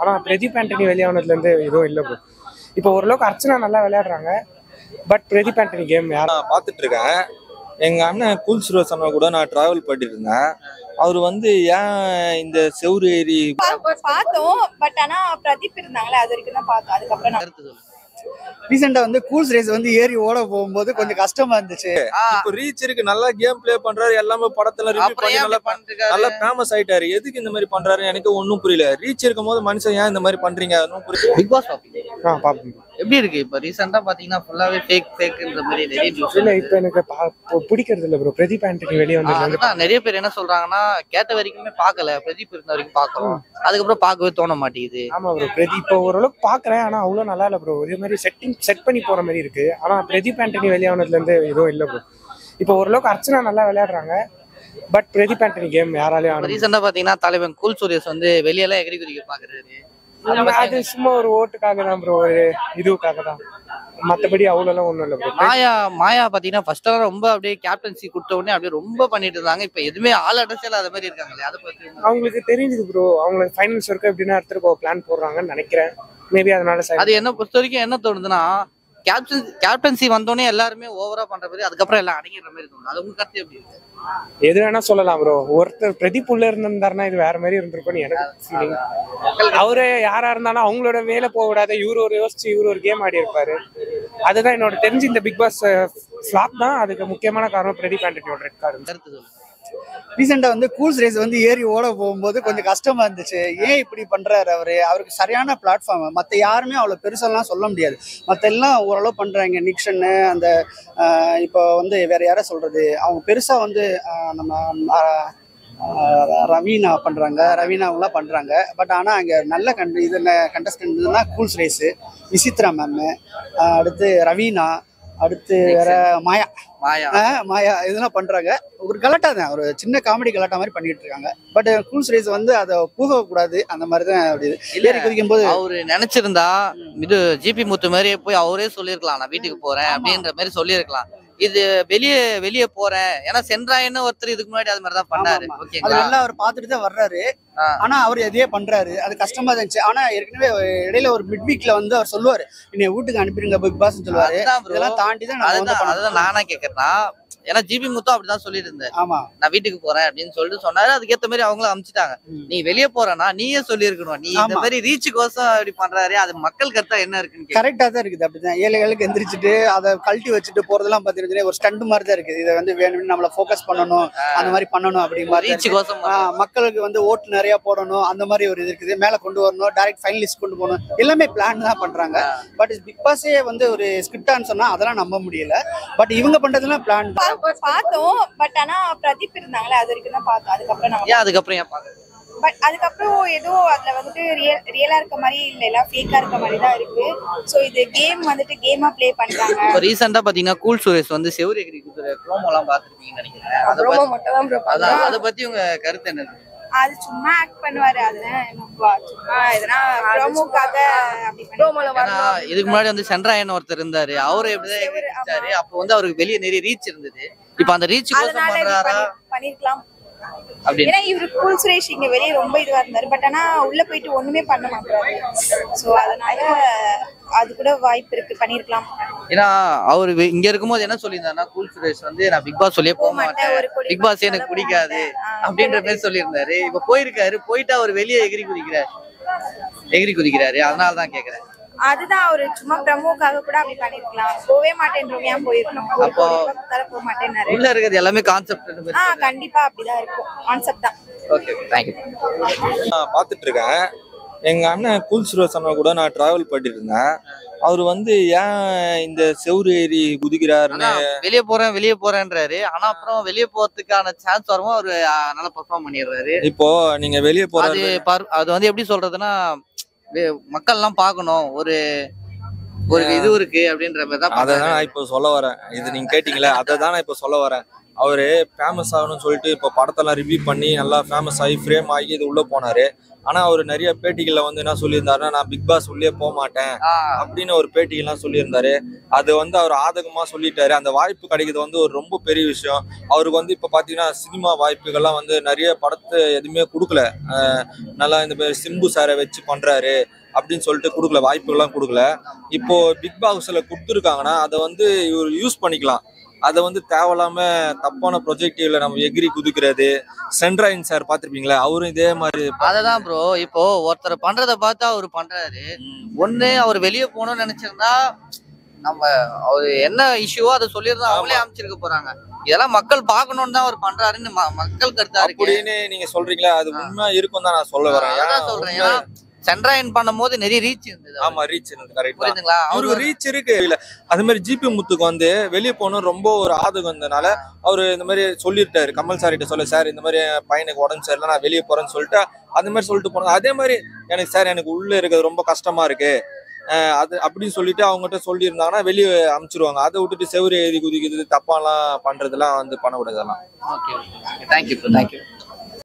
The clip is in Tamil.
ஆனா பிரதீப் ஆண்டனி வெளியானதுல இருந்து எதுவும் இல்லை ப்ரோ. இப்போ ஓரளவுக்கு அர்ச்சனா நல்லா விளையாடுறாங்க. பட் பிரதீப் ஆண்டனி கேம் நான் பார்த்துட்டு இருக்கேன். எங்க அண்ணன் கூல் சுரேஷ் அண்ணா கூட நான் டிராவல் பண்ணிட்டு இருந்தேன். அவர் ஏன் இந்த செவுரு ஏறி பார்த்தோம். பட் ஆனா பிரதீப் இருந்தாங்களே அது வரைக்கும் தான் பார்த்தோம். அதுக்கப்புறம் நான் ரீசெண்டா கூல்ஸ் ரேஸ் ஏறி ஓட போகும்போது கொஞ்சம் கஷ்டமா இருந்துச்சு. இப்போ ரீச் இருக்கு, நல்லா கேம் பிளே பண்றாரு, எல்லாமே படத்துல ரிவ்யூ பண்ணி நல்லா ஃபேமஸ் ஆயிட்டாரு. எதுக்கு இந்த மாதிரி பண்றாரு எனக்கு ஒன்னும் புரியல. ரீச் இருக்கும் போது மனுஷன் ஏன் இந்த மாதிரி பண்றீங்க ஒன்னும் புரியல. பிக் பாஸ் பாப்போம். எப்படி இருக்கு? இப்போ ரீசெண்டா பாத்தீங்கன்னா ஃபுல்லாவே ஃபேக்ன்ற மாதிரி நிறைய நியூஸ் இல்ல. இப்போ எனக்கு பிடிக்கிறது இல்ல ப்ரோ. பிரதீப் ஆண்டனி வெளியே வந்து நிறைய பேர் என்ன சொல்றாங்கன்னா கேட்ட வரைக்குமே பாக்கல, பிரதீப் இருந்த வரைக்கும் பாக்குறோம், அதுக்கப்புறம் பார்க்கவே தோண மாட்டேங்குது. ஆமா ப்ரோ. பிரதீப் இப்போ ஓரளவுக்கு பாக்குறேன். ஆனா அவ்வளவு நல்லா இல்ல ப்ரோ. இதே மாதிரி செட் பண்ணி போற மாதிரி இருக்கு. ஆனா பிரதீப் ஆண்டனி வெளியானதுல இருந்து எதுவும் இல்ல ப்ரோ. இப்போ ஓரளவுக்கு அர்ச்சனா நல்லா விளையாடுறாங்க. பட் பிரதீப் ஆண்டனி கேம் யாராலையும் ரீசெண்டா பாத்தீங்கன்னா தலைவன் கூல் சுரேஷ் வெளியெல்லாம் எகிரி குதிக்க பாக்குறாரு. அது சும்மா ஒரு ஓட்டுக்காக தான் ப்ரோ. ஒரு இதுக்காக தான். மத்தபடி அவ்வளவு ஒண்ணும் இல்ல ப்ரோ. மாயா பாத்தீங்கன்னா ஃபர்ஸ்ட் ரொம்ப அப்படியே கேப்டன்சி கொடுத்த உடனே அப்படியே ரொம்ப பண்ணிட்டு இருந்தாங்க. இப்ப எதுவுமே ஆள் அடைச்சல அது மாதிரி இருக்காங்களே, அதை பத்தி அவங்களுக்கு தெரிஞ்சது ப்ரோ. அவங்களுக்கு ஃபைனல்ஸ் வரைக்கும் எப்படின்னா அடுத்த பிளான் போடுறாங்கன்னு நினைக்கிறேன். மேபி அதனால அது என்ன பொறுத்த வரைக்கும் என்ன தோணுதுன்னா கேப்டன்சி வந்தோடனே எல்லாருமே ஓவரா பண்ற மாதிரி அதுக்கப்புறம் எல்லாம் அடங்கிற மாதிரி தோணுது. அது உங்க கருத்து எப்படி இருக்கு? எது வேணா சொல்லலாம் ப்ரோ. ஒருத்தர் பிரதீப் உள்ள இருந்திருந்தாருன்னா இது வேற மாதிரி இருந்திருக்கும்னு எனக்கு ஃபீலிங். அவரு யாரா இருந்தாலும் அவங்களோட வேலை போக விடாத இவரு ஒரு யோசிச்சு இவரு ஒரு கேம் ஆடி இருப்பாரு. அதுதான் என்னோட தெரிஞ்சு இந்த பிக் பாஸ் ஃபிளாப் தான். அதுக்கு முக்கியமான காரணம் பிரதீப் ஆண்டனியோட ரெட் கார்டு. கருத்து சொல்லு. ரீசெண்டா கூல்ஸ் ரேஸ் ஏறி ஓட போகும்போது கொஞ்சம் கஷ்டமா இருந்துச்சு. ஏன் இப்படி பண்றாரு அவருக்கு சரியான பிளாட்ஃபார்ம். மற்ற யாருமே அவ்வளவு பெருசெல்லாம் சொல்ல முடியாது. மற்ற எல்லாம் ஓரளவு பண்றாங்க. நிக்ஷன்னு அந்த இப்போ வேற யார சொல்றது, அவங்க பெருசா நம்ம ரவீனா பண்றாங்க, ரவீனாவெல்லாம் பண்றாங்க. பட் ஆனா அங்க நல்ல கண்டஸ்டன்ட்னா கூல்ஸ் ரேஸ், விசித்ரா மேம், அடுத்து ரவீனா, அடுத்து வேற மாயா இதெல்லாம் பண்றாங்க. ஒரு கலாட்டா தான், ஒரு சின்ன காமெடி கலாட்டா மாதிரி பண்ணிட்டு இருக்காங்க. பட் கூல்ஸ் ரேஸ் அதை போக கூடாது அந்த மாதிரி தான். அப்படி ஏறி குதிக்கும் போது அவரு நினைச்சிருந்தா இது ஜிபி முத்து மாதிரி போய் அவரே சொல்லியிருக்கலாம் நான் வீட்டுக்கு போறேன் அப்படின்ற மாதிரி சொல்லியிருக்கலாம். இது வெளியே போறேன். ஏன்னா சென்றாயன்னு ஒருத்தர் இதுக்கு முன்னாடி அது மாதிரிதான் பண்ணாரு. அதெல்லாம் அவர் பார்த்துட்டு தான் வர்றாரு. ஆனா அவர் எதையே பண்றாரு, அது கஷ்டமா இருந்துச்சு. ஆனா ஏற்கனவே இடையில ஒரு மிட் வீக்ல அவர் சொல்லுவாரு என்னை வீட்டுக்கு அனுப்பிடுங்க பிக் பாஸ் சொல்லுவாரு. இதெல்லாம் தாண்டி தான் அதான் நானா கேக்குறேன்னா, ஏன்னா ஜிபி முத்தும் அப்படிதான் சொல்லிட்டு இருந்தேன். ஆமா நான் வீட்டுக்கு போறேன் அப்படின்னு சொல்லிட்டு சொன்னாரு. அதுக்கேற்ற மாதிரி அவங்களும் அனுப்பிச்சிட்டாங்க. நீ வெளியே போறனா நீயே சொல்லியிருக்கணும். நீ இந்த மாதிரி ரீச் கோசம் இப்படி பண்றாரு. அது மக்கள் கருத்தா என்ன இருக்குன்னு கரெக்டா தான் இருக்குது. அப்படிதான் 7 எந்திரிச்சிட்டு அதை கழட்டி வச்சுட்டு போறதெல்லாம் பாத்தீங்கன்னா ஒரு ஸ்டண்ட் மாதிரி தான் இருக்குது. இதை வேணும்னு நம்மள ஃபோக்கஸ் பண்ணணும், அந்த மாதிரி பண்ணணும் அப்படிங்கிற ரீச் கோசம் மக்களுக்கு ஓட்டு நிறைய போடணும், அந்த மாதிரி ஒரு இது இருக்குது. மேல கொண்டு வரணும், டைரக்ட் ஃபைனலிஸ்ட் கொண்டு போகணும், எல்லாமே பிளான் தான் பண்றாங்க. பட் பிக் பாஸே ஒரு ஸ்கிரிப்டான்னு சொன்னா அதெல்லாம் நம்ப முடியல. பட் இவங்க பண்றதுலாம் பிளான் பார்த்தோம். பட் ஆனா பிரதீப் இருந்தாங்களே அது வரைக்கும் தான் பார்த்தோம். அதுக்கப்புறம் ஏன் பாக்க பட் அதுக்கப்புறம் ஏதோ அதுல ரியலா இருக்க மாதிரி இல்ல, எல்லாம் ஃபேக்கா இருக்க மாதிரி தான் இருக்கு. சோ இது கேம் கேமா ப்ளே பண்றாங்க. இப்போ ரீசெண்டா பாத்தீங்கன்னா கூல் சுரேஷ் செவுரி எகிரி குதிரை ப்ரோமோ எல்லாம் பாத்துருப்பீங்கன்னு நினைக்கிறேன். அத பத்தி உங்க கருத்து என்ன? அது சும்மா ஆக்ட் பண்ணுவாரு. அதுதான் சும்மா எதனா ப்ரோமோக்காக அப்படி இதுக்கு முன்னாடி சென்றாயன் ஒருத்தர் இருந்தாரு. அவரு எப்படிதான் எகிரிச்சாரு. அப்போ அவருக்கு வெளியே நிறைய ரீச் இருந்தது. இப்ப அந்த ரீச் பண்ணிருக்கலாம். ஏன்னா இவரு கூல் சுரேஷ் இங்க வெளியே ரொம்ப இதுவா இருந்தாரு. பட் ஆனா உள்ள போயிட்டு ஒண்ணுமே பண்ண மாட்டாரு. சோ அதனால அது கூட வாய்ப்பு இருக்கு, பண்ணிருக்கலாம். ஏன்னா அவரு இங்க இருக்கும்போது என்ன சொல்லியிருந்தாருன்னா கூல் சுரேஷ் நான் பிக் பாஸ் சொல்லியே போக மாட்டேன், பிக் பாஸ் எனக்கு பிடிக்காது அப்படின்ற மாதிரி சொல்லியிருந்தாரு. இப்ப போயிருக்காரு. போயிட்டு அவர் வெளியே எகிரி குதிக்கிறாரு. அதனாலதான் கேக்குறேன். அதுதான் அவரு சும்மா ப்ரோமோக்காக கூட அப்படி பண்ணிருக்கலாம். போவே மாட்டேன்றவங்க ஏன் போயிருக்கணும்? அப்போ போக மாட்டேன்னாரு. உள்ள இருக்கிறது எல்லாமே கான்செப்ட். கண்டிப்பா அப்படிதான் இருக்கும். கான்செப்ட் தான். Okay, thank you. பார்த்துட்டு இருக்கேன். எங்க அண்ணன் கூல் சுரேஷ் அண்ணா கூட நான் டிராவல் பண்ணிட்டு இருந்தேன். அவரு ஏன் இந்த செவுரு ஏறி குதிக்கிறாருன்னு வெளியே போறேன்றாரு. ஆனா அப்புறம் வெளியே போறதுக்கான சான்ஸ் வரும்போது அவரு நல்லா பெர்ஃபார்ம் பண்ணிடுறாரு. இப்போ நீங்க வெளியே போறது அது எப்படி சொல்றதுன்னா, மக்கள் எல்லாம் பாக்கணும், ஒரு இது இருக்கு அப்படின்ற மாதிரி தான். அதான் நான் இப்ப சொல்ல வரேன். இது நீங்க கேட்டீங்களா, அதான் நான் இப்ப சொல்ல வரேன். அவரு ஃபேமஸ் ஆகணும்னு சொல்லிட்டு இப்போ படத்தெல்லாம் ரிவ்யூ பண்ணி நல்லா ஃபேமஸ் ஆகி ஃப்ரேம் ஆகி இது உள்ள போனாரு. ஆனா அவர் நிறைய பேட்டிகள்ல வந்து என்ன சொல்லியிருந்தாருன்னா, நான் பிக் பாஸ் உள்ளே போக மாட்டேன் அப்படின்னு ஒரு பேட்டிகள்லாம் சொல்லியிருந்தாரு. அது வந்து அவர் ஆதகமா சொல்லிட்டாரு. அந்த வாய்ப்பு கிடைக்கிறது வந்து ஒரு ரொம்ப பெரிய விஷயம். அவருக்கு வந்து இப்ப பாத்தீங்கன்னா சினிமா வாய்ப்புகள்லாம் வந்து நிறைய படத்தை எதுவுமே கொடுக்கல. நல்லா இந்த சிம்பு சாரை வச்சு பண்றாரு அப்படின்னு சொல்லிட்டு கொடுக்கல, வாய்ப்புகள்லாம் கொடுக்கல. இப்போ பிக் பாஸ்ல கொடுத்துருக்காங்கன்னா அதை வந்து இவர் யூஸ் பண்ணிக்கலாம். அதை வந்து தேவையில்லாம தப்பான ப்ரொஜெக்டிவ்ல நம்ம எகிரி குதிக்கிறது. சென்ட்ராயின் சார் பாத்திருப்பீங்களா, அவரும் இதே மாதிரி. அததான் ப்ரோ, இப்போ ஒருத்தர் பண்றதை பார்த்து அவர் பண்றாரு. ஒண்ணு அவர் வெளியே போகணும்னு நினைச்சிருந்தா நம்ம அவர் என்ன இஷ்யூவோ அதை சொல்லியிருந்தா அவங்களே அமைச்சிருக்க போறாங்க. இதெல்லாம் மக்கள் பார்க்கணும்னு தான் அவர் பண்றாருன்னு மக்கள் கருத்தா இருக்கு அப்படின்னு நீங்க சொல்றீங்களா? அது உண்மையா இருக்கும் தான் நான் சொல்ல வரேன். சொல்றேன், ஏன்னா சென்ட்ராயின் பண்ணும்போது நிறைய ரீச் இருந்தது. ஆமா, ரீச் இருந்தது. கரெக்ட். புரியுதுங்களா? அவருக்கு ரீச் இருக்கு. இல்ல அது மாதிரி ஜிபி முத்துக்கு வந்து வெளியே போகணும் ரொம்ப ஒரு ஆதகம் இருந்தனால அவரு இந்த மாதிரி சொல்லிட்டாரு. கமல் சார் கிட்ட சொல்ல, சார் இந்த மாதிரி பையனுக்கு உடம்பு சரியில்லை, நான் வெளியே போறேன்னு சொல்லிட்டு அந்த மாதிரி சொல்லிட்டு போனாங்க. அதே மாதிரி எனக்கு சார் எனக்கு உள்ள இருக்கிறது ரொம்ப கஷ்டமா இருக்கு அது அப்படின்னு சொல்லிட்டு அவங்ககிட்ட சொல்லியிருந்தாங்கன்னா வெளியே அனுப்பிச்சிருவாங்க. அதை விட்டுட்டு செவரு எழுதி குதிக்கிறது, தப்பாலாம் பண்றதெல்லாம் வந்து பண்ணக்கூடாது. Okay, thank you.